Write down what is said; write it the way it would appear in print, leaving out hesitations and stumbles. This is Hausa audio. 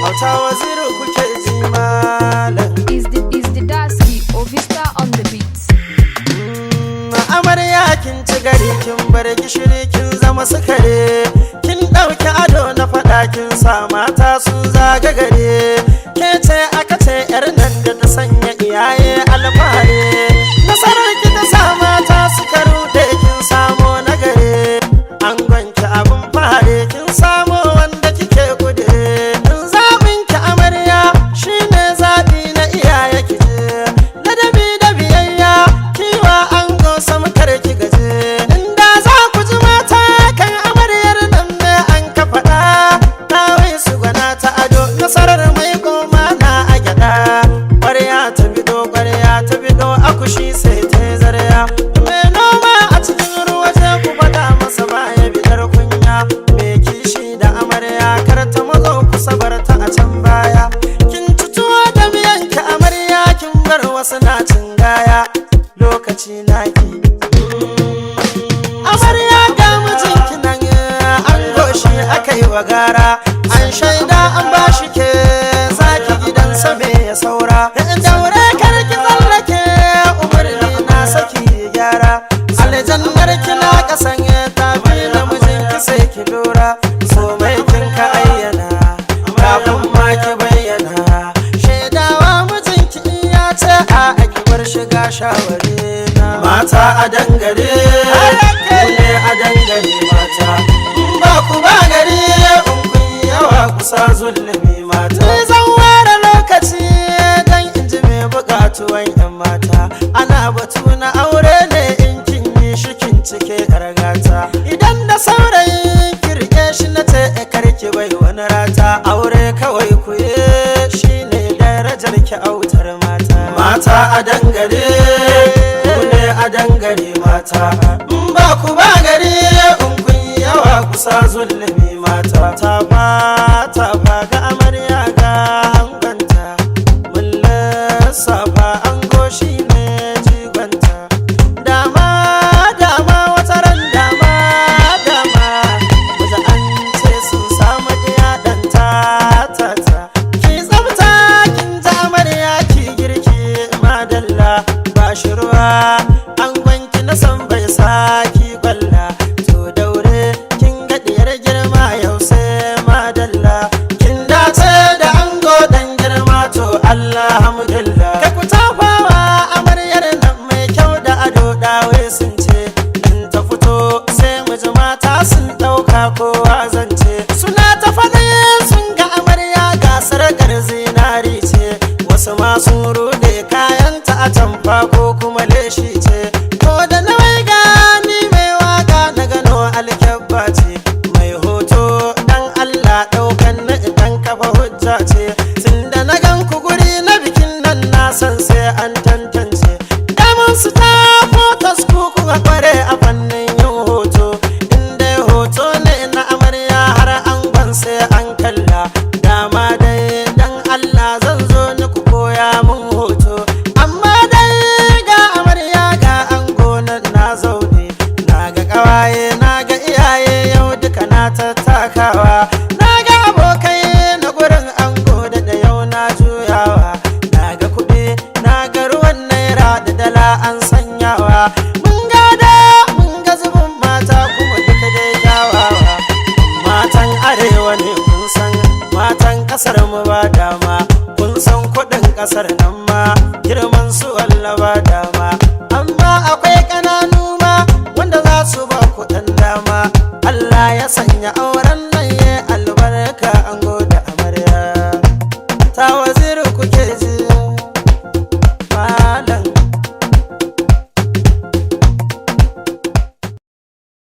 Auta Waziri kuke ji malam. Is the Dasky Ovista on the beat. Amarya kin ci gari kin bar gishiri kin zama sukare. Kin ɗauki ado na faɗa kin sa mata sun zaga gare. Ke ce aka ce yar nan da ta sanya iyaye alfahari. Nasarar ki ta sa mata suka ruɗe kin samo na gare. An gwanki abin fare kin samo wanda kike gude. Zaɓin ki amarya shine zaɓi na iyaye kije. Ladabi da biyayya kiwa an gosa makar ki gaje. Inda za ku ji mata kan amaryar nan ne an ka faɗa. Tawai su gwana ta ado nasarar mai goma na a gyaɗa. Ƙwarya ta bido akushi sai ta zarya. Mai noma a cikin ruwa je ku faɗa masa baya bidar kunya. Mai kishi da amarya kar ta mazo kusa bar ta a can baya. Kin tutuwa da miyanki amarya kin bar wasu na cin gaya. Lokaci naki amarya ga mijinki nan an goshi aka yi wa gara. An shaida an bashi ke zaki gidansa me ya saura. Daure karki tsallake umarni na saki gyara. Aljannar kina kasan tafi da mijinki sai ki lura. So mai kin ka ayyana kafin ma ki bayyana. Shaidawa mijinki in ya ce a ki bar shiga shawari na. Mata a dangare ne a dangare mata. In ba ku ba gari in kun yawa kusa zulumi mata. Zan ware lokaci dan in ji me bukatuwan yan mata. Ana batu na aure ne in kin yi shi kin cike gata. Idan da saurayi kirke shi na ce karki bai wani rata. Aure kawai ku yi shine darajar ki autar mata. Mata a dangare ku ne a dangare mata. In ba ku ba gari in kun yawa kusa zulumi mata. Ta ba ga amarya ga hanganta. Mun lissafa an goshi ne jiganta. Dama wata ran dama maza an ce sun samu ɗiya ɗan tata. Ki tsafta kin ji amarya ki girki madalla. Ba shi ruwa an gwanki na san bai saki kwalla. To daure kin ga diyar girma yau sai madalla. Kin dace da ango dan girma to alhamdulillah. Ka ku tafawa amaryar nan mai kyau da ado dawe sun ce. In ta fito sai mu ji mata sun ɗauka kowa zance. Suna ta faɗi sun ga amarya ga sarƙar zinari ce. Wasu ma sun rude kayanta a tamfa ko kuma leshi ce. Ko da nawai gani mai waka na gano alkyabba ce. Mai hoto dan Allah ɗaukan na idan kafa hujja ce. Tunda na gan ku guri na bikin nan na san sai an tantance. Damun su ta fotos ku kuka kware a fannin yin hoto. Inda hoto ne na amarya har an ban sai an kalla. Dama dai dan Allah zan zo ni ku koya mun hoto. Amma dai ga amarya ga ango nan na zaune. Na ga ƙawaye na ga iyaye yau duka na tattakawa. Na ga abokai na gurin ango da yau na juyawa. Na ga kuɗi na ga ruwan naira da dala an sanyawa. Mun ga zubin mata kuma duka dai kyawawa. Matan arewa ne kun san matan ƙasar mu ba dama. Kun san kuɗin ƙasar nan ma girman su walla ba dama. Amma akwai